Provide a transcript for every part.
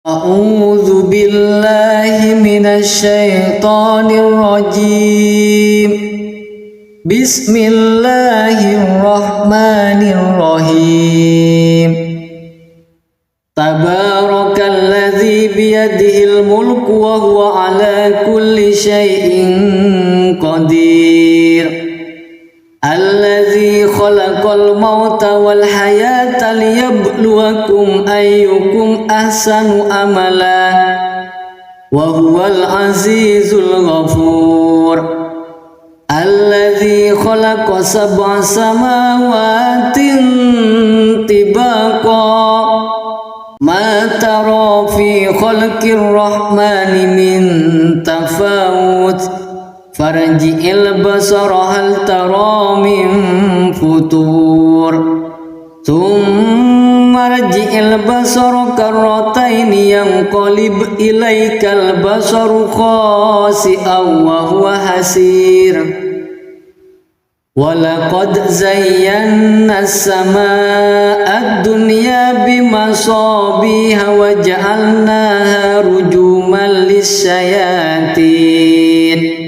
A'udzu billahi minasy syaithanir rajim. Bismillahirrahmanirrahim. Tabarakalladzi biyadihil mulku wa huwa ala kulli syai'in qadir. Alladzi khalaqal mauta wal hayata liyabluwakum ayyukum ahsanu amala wa huwal azizul ghafur. Alladzi khalaqa sab'a samawatin tibaqa ma tara fi khalqir rahmani min tafawut farji'il basara hal tara min futur thumma rji'il basara karrataini yanqalib ilaikal basaru khasi'an wa huwa hasir. Walaqad zayyana as-samaa'a ad-dunya bimasabiha wa ja'alnaha rujuman lis-syayatin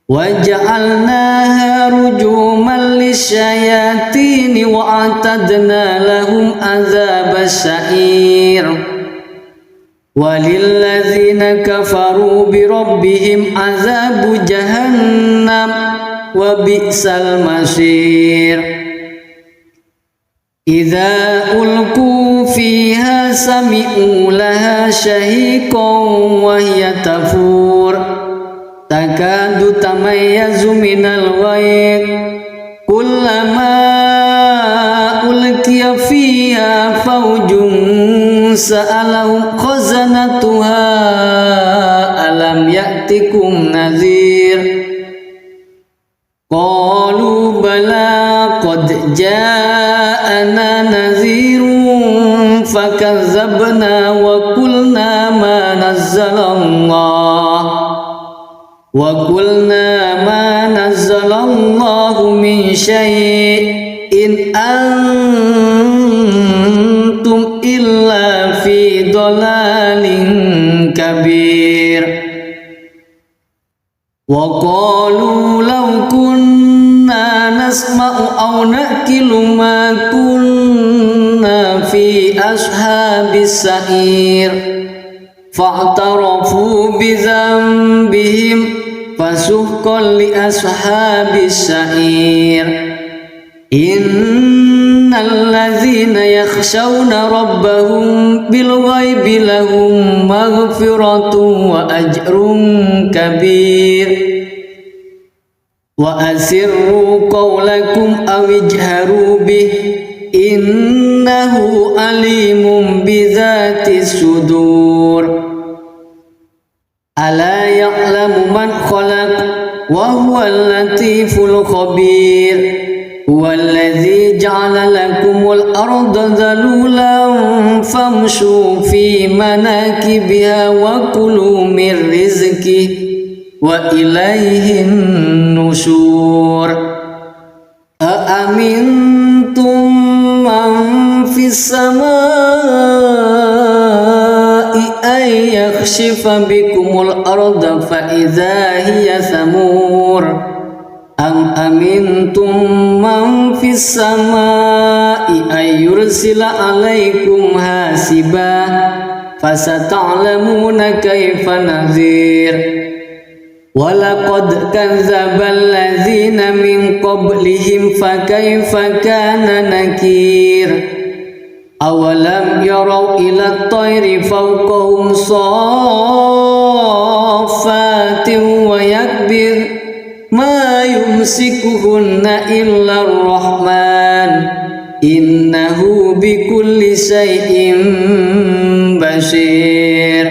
وَجَعَلْنَاهَا رُجُومًا لِلشَّيَاطِينِ وَأَعْتَدْنَا لَهُمْ عَذَابَ السَّعِيرِ. وَلِلَّذِينَ كَفَرُوا بِرَبِّهِمْ عَذَابُ جَهَنَّمَ وَبِئْسَ الْمَصِيرُ. إِذَا أُلْقُوا فِيهَا سَمِعُوا لَهَا شَهِيقًا وَهِيَ تَفُورُ takadu tamayyazu minal ghayz kullama ulqiya fiha fawjun sa'alahum khazanatuha alam ya'tikum nadhir qalu bala qad ja'ana nadhirun fakazzabna wa qulna ma nazzalallah وَقُلْنَا مَا نَزَّلَ اللَّهُ مِنْ شَيْءٍ إِنْ أَنْتُمْ إِلَّا فِي ضَلَالٍ كَبِيرٍ. وَقَالُوا لَوْ كُنَّا نَسْمَعُ أَوْ نَعْقِلُ مَا كُنَّا فِي أَصْحَابِ السَّعِيرِ فَاعْتَرَفُوا بِذَنبِهِمْ فَسُحْقًا لِأَصْحَابِ السَّعِيرِ. إِنَّ الَّذِينَ يَخْشَوْنَ رَبَّهُمْ بِالْغَيْبِ لَهُمْ مَغْفِرَةٌ وَأَجْرٌ كَبِيرٌ. وَأَسِرُّوا قَوْلَكُمْ أَوِ اجْهَرُوا بِهِ إِنَّهُ عَلِيمٌ بِذَاتِ الصُّدُورِ. ألا يعلم من خلق وهو اللطيف الخبير. هو الذي جعل لكم الأرض ذلولا فامشوا في مناكبها وكلوا من رزقه وإليه النشور. أأمنتم من في السماء أن يخسف بكم الأرض فإذا هي ثمور أم أمنتم من في السماء أن يرسل عليكم حاسبا فستعلمون كيف نذير. وَلَقَدْ كَذَّبَ الَّذِينَ مِنْ قَبْلِهِمْ فَكَيْفَ كَانَ نَكِيرِ. أَوَلَمْ يَرَوْا إِلَى الطَّيْرِ فَوْقَهُمْ صَافَّاتٍ وَيَقْبِضْنَ مَا يُمْسِكُهُنَّ إِلَّا الرَّحْمَنُ إِنَّهُ بِكُلِّ شَيْءٍ بَصِيرٌ.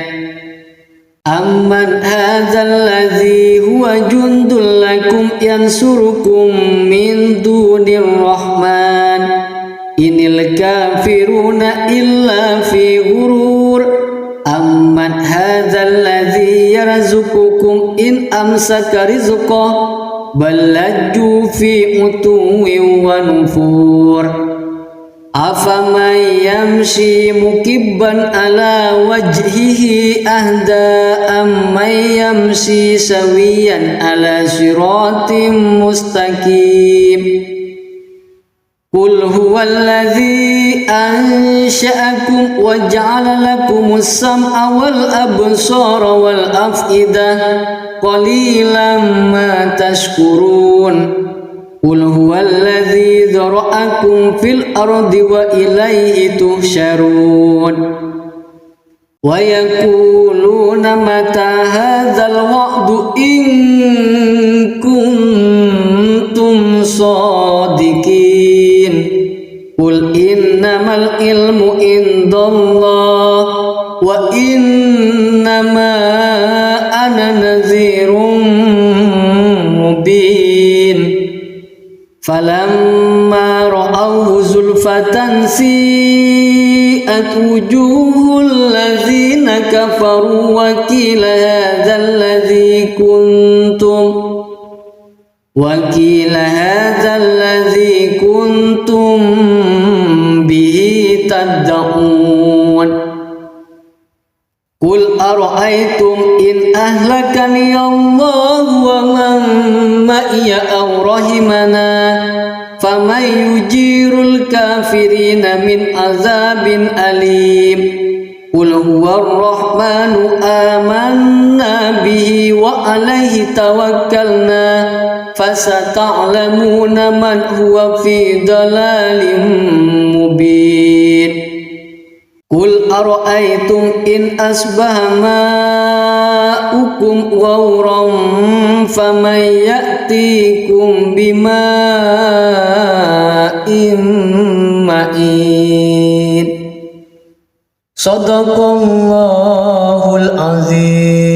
أَمَّنْ هَذَا الَّذِي هُوَ جُنْدٌ لَكُمْ يَنْصُرُكُمْ مِنْ دُونِ الرَّحْمَنِ إِنِ الْكَافِرُونَ إِلَّا فِي غُرُورٍ. أَمَّنْ هَذَا الَّذِي يَرْزُقُكُمْ إِنْ أَمْسَكَ رِزْقَهُ بَلْ لَجُّوا فِي عُتُوٍّ وَنُفُورٍ. أفمن يمشي مكبا على وجهه أهدى أمن يمشي سويا على صراط مستقيم قل هو الذي أنشأكم وجعل لكم السمع والأبصار والأفئدة قليلا ما تشكرون قل هو الذي ذرأكم في الأرض وإليه تحشرون ويقولون متى هذا الوعد إن كنتم صادقين قل إنما العلم عند الله وإنما أنا نذير مبين فلما رأوه زلفة سيئت وجوه الذين كفروا وقيل هذا الذي كنتم به تدعون قل أرأيتم إن أهلكني الله ومن معي أو رحمنا فمن يجير الكافرين من عذاب أليم قل هو الرحمن آمنا به وعليه توكلنا فستعلمون من هو في ضلال مبين قل أرأيتم إن أصبح ماؤكم غورا فمن يأتيكم بماء معين صدق الله العظيم.